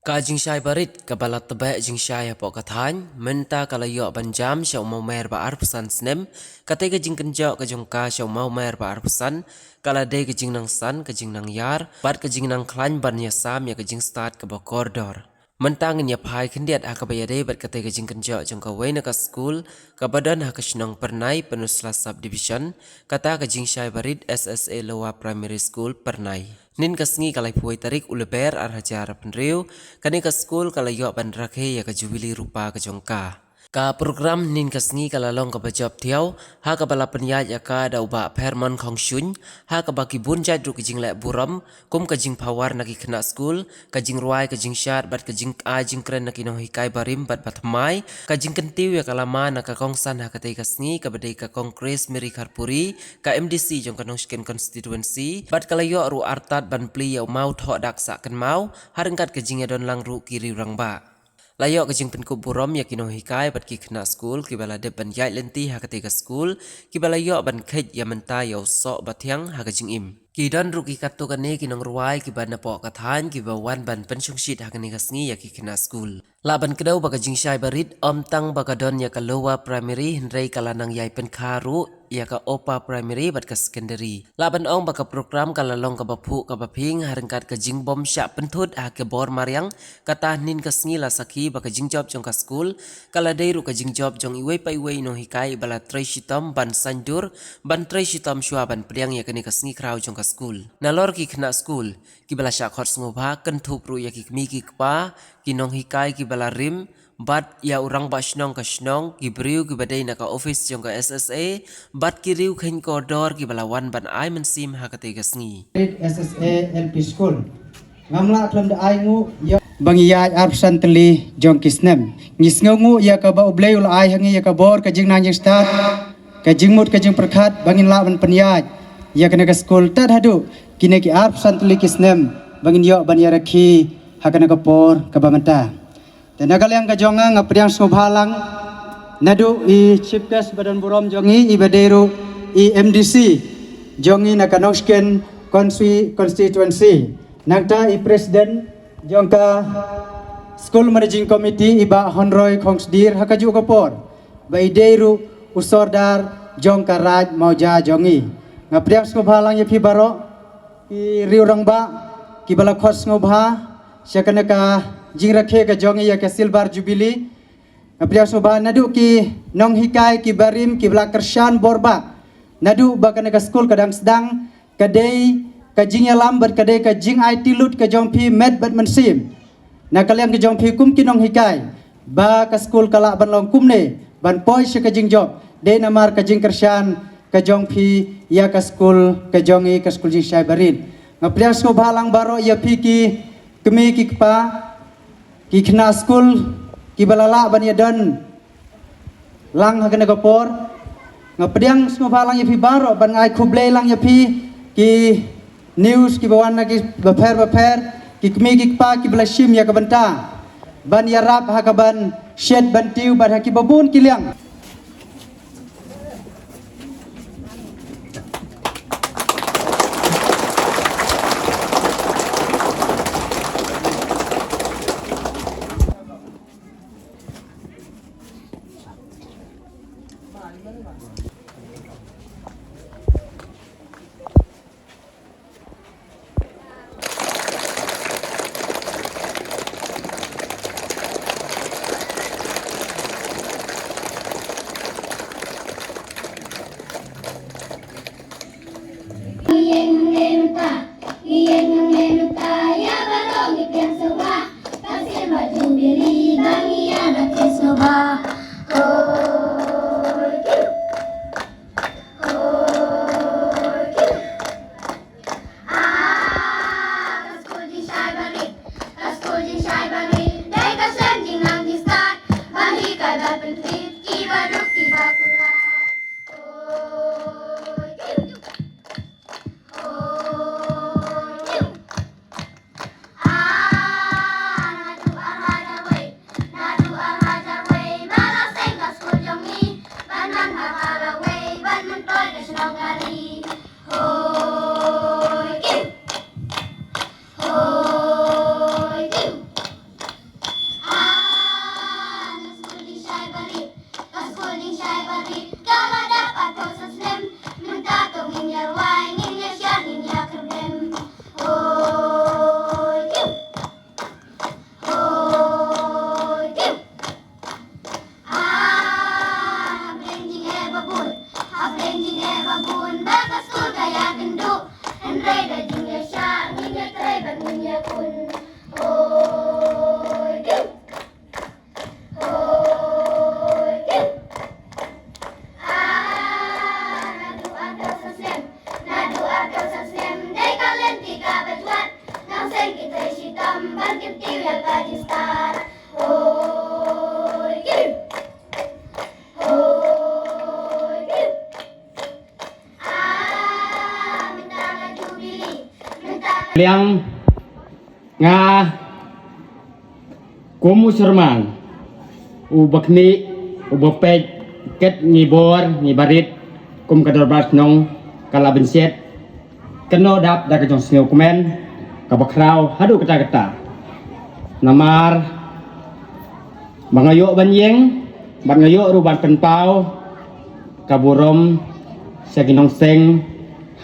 Ka jing shai barit ka balat tebe jing shai hapo kathan menta kala yo banjam shau mau mer ba arpusan snem kate ka jing kenjo ka jong ka shau mau mer ba arpusan kala de ka jing nang san ka jing nang yar bat ka jing nang klan ban ya sam ya ka jing start ka ba koridor mentang ya pai kendiat ha ka ba de bat kate ka jing kenjo jong ka wena ka school ka badan ha ka shnong pernai penusla subdivision kata ka jing shai barit SSA Lower Primary School pernai nin kasngi kalai puai tarik uleber ar hajar penriu kani ka school kala yo ban rakhe ya ka juwili rupa ka jongka ka program nin kasngi kala long ka bajab tiaw ha ka bala penya ya ka da uba perman khong shun ha ka baki bun jai dru ka jing le buram kum ka jing pawar na ki khna school ka jing ruai ka jing shat bat ka jing a jing kren na ki no hikai barim bat batmai ka jing kentiu ya kala ma na ka kong san ha ka te kasngi ka badai ka kongres meri kharpuri ka MDC jong ka nong skin constituency bat kala yo ru artat ban pli ya mau tho dak sa kan mau harengkat ka jing ya don lang ru kiri rang ba Layok kajing penku burom ya kino hikai bat ki kena school ki bala de ban yai lenti ha ketika school ki bala yo ban khet ya menta yo sok batyang ha kajing im ki don ruki katto kane ki nong ruai ki ban napo kathan ki ba wan ban pensyong shit ha kani kasngi ya ki kena school laban kedau ba kajing shai barit om tang ba kadon ya ka lower primary hendrei kala nang yai pen kharu ya ka opa primary bat ka secondary laban ong ba ka program kala long ka bapu ka baping harengkat ka jing bom sya pentut ha ke bor mariang kata nin kasngi la saki ba ka jing job jong ka school kala deiru ka jing job jong iwei pa iwei no hikai bala trai shitam ban sandur ban trai shitam shua ban priang ya kani kasngi krau jong ka school nalor ki khna school ki bala sya khot sngoba kan thup ru ya ki mi ki kpa ki nong hikai ki bala rim bat ya urang ba shnong ka shnong ki briu ki badai na ka office jong ka SSA bat ki riu khen ko dor ki bala wan ban ai man sim ha ka te kasngi SSA LP School ngamla klam da ai ngu ya bang ya absent li jong kisnem ngis ngu ya ka ba ublei ul ai hangi ya ka bor ka jing nang jing start ka jing mut ka jing perkhat bangin la ban penyaj ya kana ka school tad hadu kine ki absent li kisnem bangin yo ban ya rakhi ha kana ka por ka ba menta dan nagal yang ka jonga ngapriang sobhalang nadu I chief guest badan burom jongi I baderu I MDC jongi nakanosken constituency nagta I president jongka school managing committee iba honroy kongsdir hakaju kapor ba ideru usordar jongka raj mauja jongi ngapriang sobhalang yapi baro ki riurangba ki bala khos ngobha syakanaka jing rakhe ka jongi ya ka silver jubilee ngapriang sobha nadu ki nong hikai ki barim ki bala kershan borba nadu bakana ka school kadang sedang kadai ka jing yalam ber kadai ka jing IT lut ka jongpi med bat mensim na kalian ka jongpi kum ki nong hikai ba ka school kala ban long kumne ban poi ka jing job de namar ka jing kershan ka jongpi ya ka school ka jongi ka school jing shai barin ngapriang sobha lang baro ya pi ki kemi ki kpa ki khna school ki balala ban ya dan lang ha kana kapor ngapriang sobha lang ya pi baro ban ai khuble lang ya pi ki news ki bawan na ki baper ki kemi ki kpa ki blashim ya ka banta ban ya rap ha ka ban shed ban tiu ban ha ki babun ki liang kajing setara. Hoi kirim, hoi kirim. Mentaka jubili, mentaka Liang nga kumu serman ubakni ubapet ket ngibor ngibarit kum kadorbat nong kalabenset keno dap da kajong sneu kumen kabakrau hadu kata namar bangayo banyeng bangayo ruban penpau kaburom saginong seng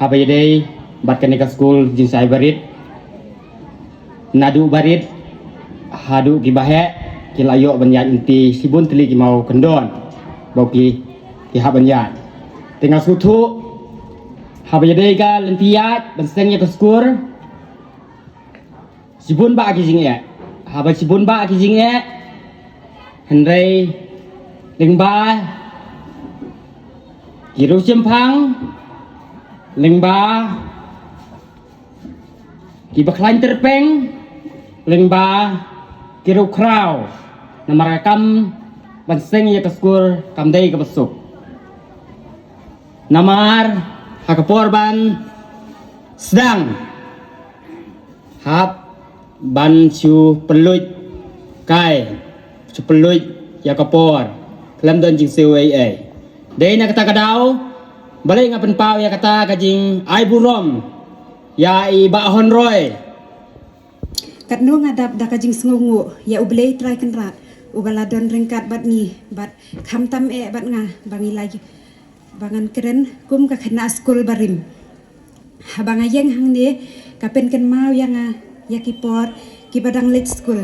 habayday bat kanika school jing sai barit nadu barit hadu gibahe kilayo banyak inti sibun teli ki mau kendon boki ki habanyak tinggal sutu habayade ga lentiat bensengnya ke skur sibun ba ki jinge haba sibun ba ki jinge hendrai lingba kiru simpang lingba kibaklan terpeng lingba kiru kraw namarakam banseng ya kaskur kamdai ke besuk namar hakaporban sedang hap ban chu peluit kai chu peluit ya kapor kelam don jing sewe dei na kata kadau balik ngapen pau ya kata kajing ai burom ya i ba hon roy Katno ngadap da kajing sngongu ya ublei try kenra ubaladon ringkat bat ni bat khamtam bat nga bangi lagi bangan keren kum ka khana school barim habanga yeng hang ni kapen ken mau yang ya kipor ki badang late school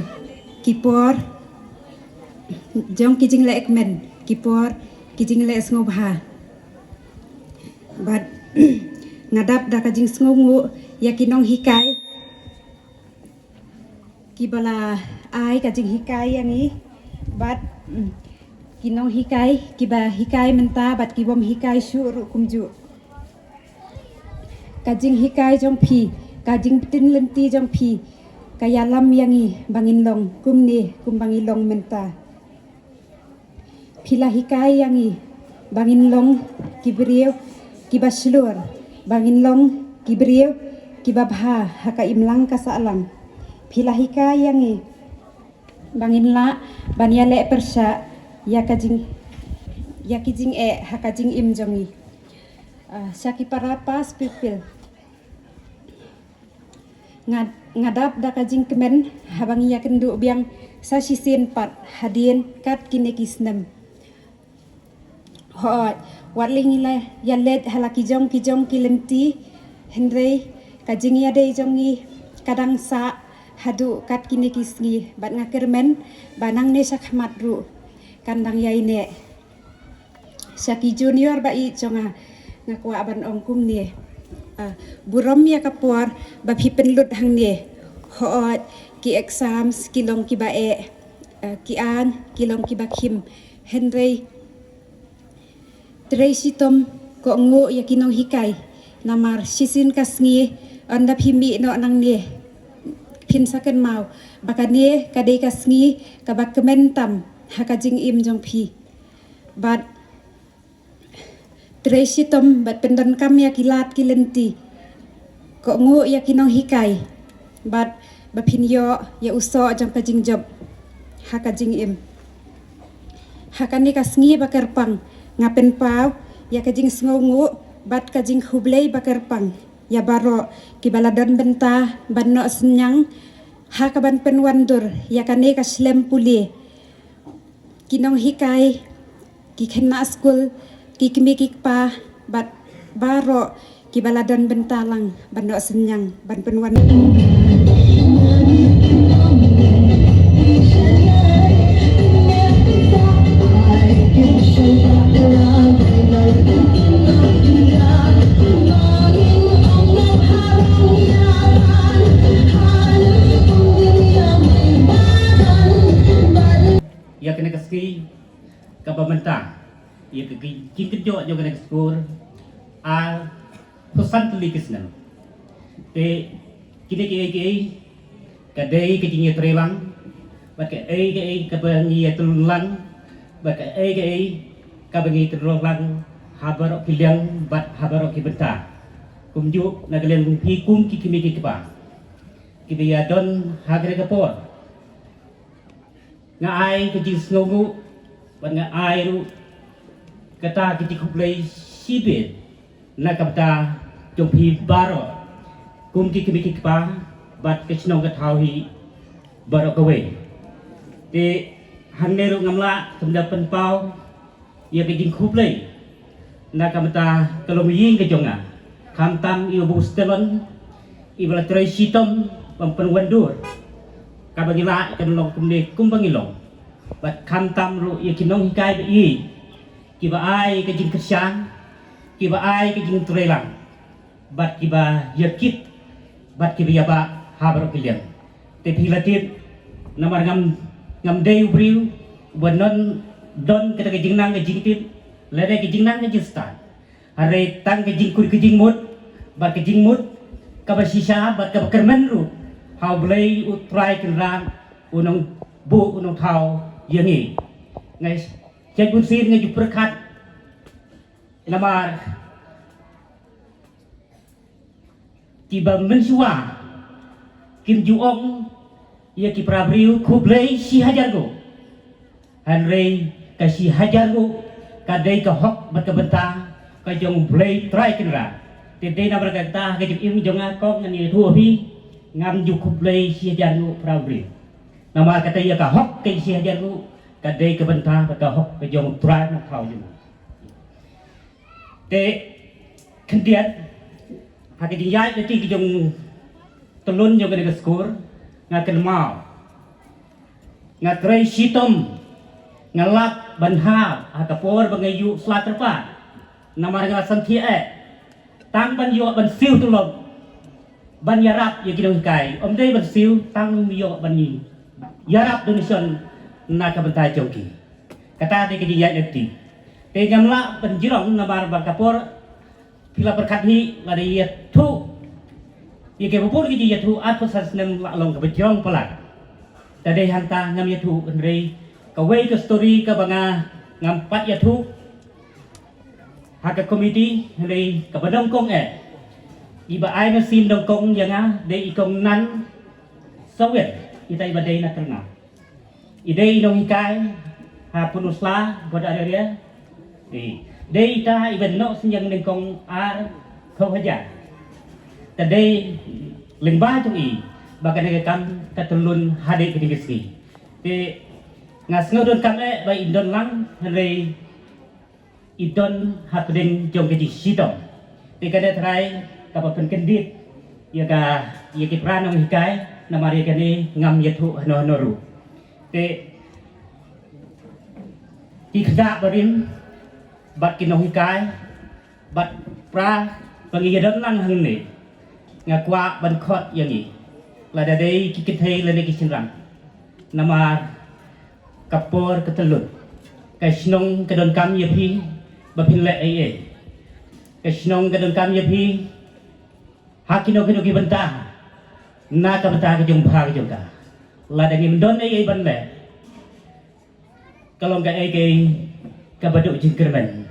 kipor jong kijing le ekmen kipor kijing le snobha bat ngadap da kajing sngongu ya kinong hikai kibala ai kajing hikai yang ni bat kinong hikai kiba hikai menta bat kibom hikai syuru kumju kajing hikai jong pi kajing tin lenti jong pi kaya lam yang ni bangin long kum ni kum bangin long menta pila hikai yang ni bangin long kibriu kiba slur bangin long kibriu kiba bha haka imlang kasalang pila hikai yang ni bangin la bania le persya ya kijing hakajing im jongi syaki parapas pipil ngadap da kajing kemen habangi ya kendu biang sa sisin pat hadien kat kinekisnem ho watling ila ya let halaki jong kilenti hendrei kajing ya dei jongi kadang sa hadu kat kinekisngi bat ngakermen banang ne sakmat ru kandang yai ne syaki junior ba i jonga ngakwa aban ongkum ne burom ya kapor ba penlut hang ne hoot ki exams kilong ki ba ki an kilong ki ba kim henry Tracy-tom ko ngo ya kinong hikai namar sisin kasngi anda phimi no nang ne pinsakan mau bakane kadai kasngi kabak kementam hakajing im jong pi bat Tracy-tom bat pendan kam ya kilat kilenti ko ngo ya kinong hikai bat bapinyo ya uso jong kajing job hakajing im hakani kasngi bakar pang ngapen pau ya kajing sngongu bat kajing hublei bakar pang ya baro kibaladon benta banno senyang hakaban penwandur ya kane kaslem puli kinong hikai ki kena school ki kimikik pa bat baro kibaladon bentalang banno senyang ban penwandur ya kena keski ke pemerintah ya ke kinkejo jo kena keskur al pesan teli kesnan te kini kadai kejingnya terelang bak cái bangi tulun lang bak cái bangi tulun lang habarok kiliang bat habarok kibenta kumju nagalian pi kum kimi kipa kibiya don hagre kapor nga ai ke jis ngogu bat nga ai ru kata kiti kuplay sibit na kapta jong pi baro kum kimi kipa bat ke chnong ka thau hi barok kawe te hanne ru ngamla samda penpau ya ke jing kuplay na kamta kalong ying ke jonga kamtam iu bu stelon ibala trai sitom pampenwandur kabagila kan long kumne kumbangilong bat kamtam ru ya kinong hikai be i kiba ai ke jing kesyang kiba ai ke jing trelang bat kiba yakit bat kiba yaba habro kilian te pilatit namar ngam dei ubriu bonon don kita ke jing nang ke jing tip lede ke jing nang ke jing stan hare tang ke jing kur ke jing mut bat ke jing mut kabasisa bat ka kermen ru hau blai utrai kenran unong bu unong thau yangi ngai cek bun sir ngai juperkat namar tiba mensua kim juong ia ki prabriu kublai si hajar go hanrei kasi hajar go kadai ka hok bat ka benta ka jong blai trai kenra te na berkata ka jim im jonga kong ngani thu hi ngam ju kublai si hajar go prabriu nama kata ia ka hok ke si hajar go kadai ka benta bat ka hok ka jong trai na thau jung te kendiat hake dijai te ki jong telun jong ke skor ngaken mau ngatrai sitom ngalap banha akapor bangayu slat terpa namar ngalasan thie tang ban yo ban siu tulom ban yarap ye kidong kai om dei ban siu tang yo ban ni yarap donation na ka bantai joki kata de ki ya nekti te gamla ban jirong namar bakapor pila berkat ni lari ye tu ye ke bopor ki ye tu at pasas nem long ka bejong pelak tade hanta ngam ye tu rei ka wei ka story ka banga ngam pat ye tu haka committee rei ka badong kong iba ai na sim dong kong yanga de ikong nan sawet itai badai na terna ide inong hikai ha punusla god area de ita iben no sinyang deng kong ar khâu haja tadi lingba tu i bagan kam katulun hade kedigiski te ngas ngodon kam ba indon lang re idon hapding jong keji sidom te kada trai kapapen kendit ya ki pranong hikai namari kani ngam yetu no noru te ki khada barin bat kinong hikai bat pra pangiyadon lang hang ni ngakwa ban khot yang ni la da dei ki kithei la ne ki sinram nama kapor ketelut kai snong kedon kam ye phi ba phin le ai kai snong kedon kam ye phi hakino kino ki banta na ka banta ki jong pha ki jong ka la da ngim don ai ban le kalong ka ai ka baduk jing kermen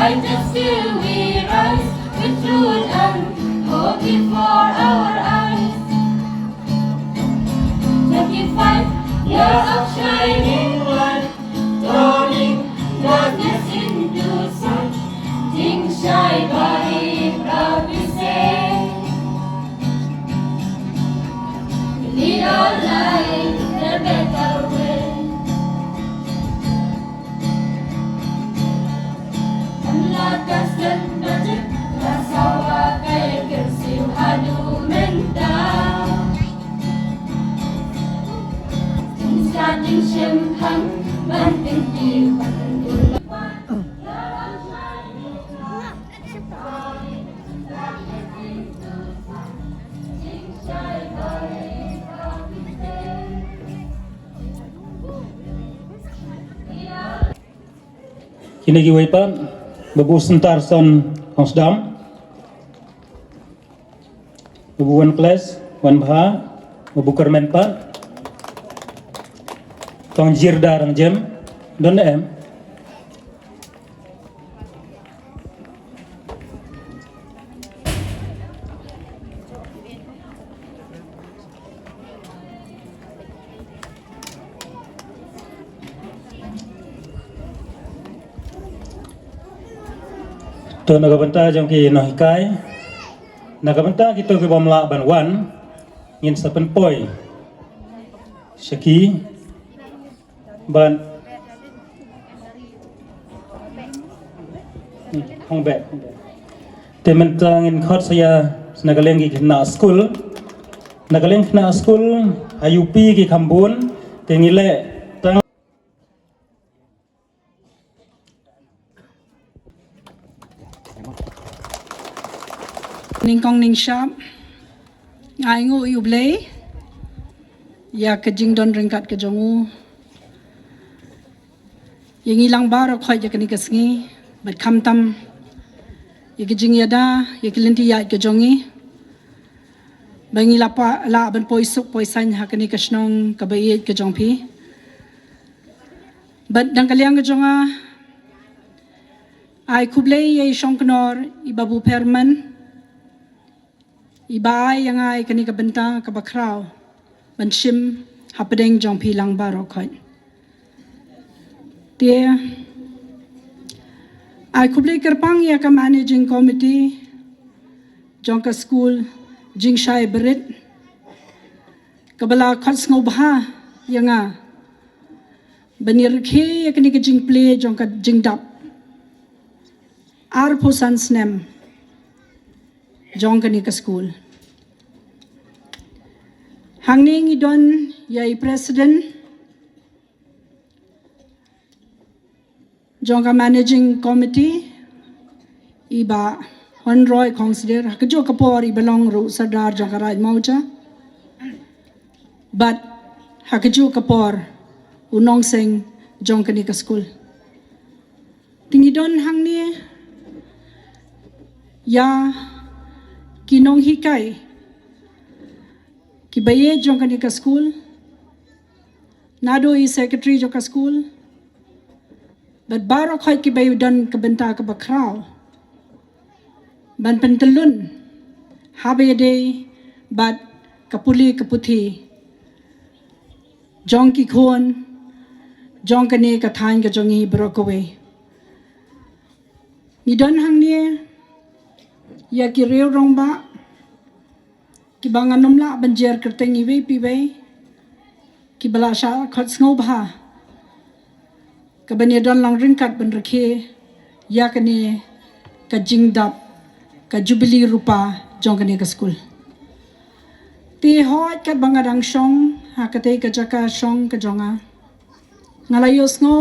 Brightest still we rise with truth and hope before our eyes. 25 years of shining light, turning darkness into sun. shy body, proud we say. We lead our life the better way. Ang lakas ng budget, kasawa kay kersiw hadu menta. Sa ating siyempang, banting tiyo, banting Kini giwaipan babu sentar son Hosdam babu wan kelas wan bha babu kermen pat tong jirda rang jem don em to nagabanta jong ki no hikai nagabanta kito ki bomla banwan ngin sa penpoy syaki ban hong be tementang in khot saya nagaleng ki na school ayupi ki khambun tengile Ning kong ning shop ai ngu yu blei ya ke jing don ringkat ke jongu yang ilang bar khoi je kani kasngi bat kham tam ye ke jing yada ye ke lenti ya ke jongi bangi la pa la ban poi suk poi san ha kani kasnong ka bai ke jong pi bat dang kaliang ke jonga ai kublei ye shong knor I babu perman Ibai yang ai kani ka benta ka bakraw ban shim hapedeng jong pi lang baro khoi tie ai kublei kerpang ya ka managing committee jong ka school jing shai berit kabala khats ngobha yanga banir khe ya kani ka jing play jong ka jing dap ar posan snem jong kani ka school hangning idon yai president jong ka managing committee iba honroy consider hakjo kapor ibalong ru sardar jong ka raj mauja but hakjo kapor unong seng jong kani ka school tingidon hangni ya kinong hikai ki baye jong kani ka school nado I secretary jong ka school but baro khoi ki bayu dan ka benta ka bakraw ban pentelun habe day but kapuli kaputhi jong ki khon jong kani ka thain ka jongi brokowe ni don hang ni ya ki reu rong ba ki bangan nomla banjer kerteng iwe piwe ki bala sha khot sngo bha ka bani don lang ringkat ban rakhe ya kani ka jingdap ka jubilee rupa jong kani ka school ti hot ka bangadang shong ha ka te ka jaka shong ka jonga ngalayos ngo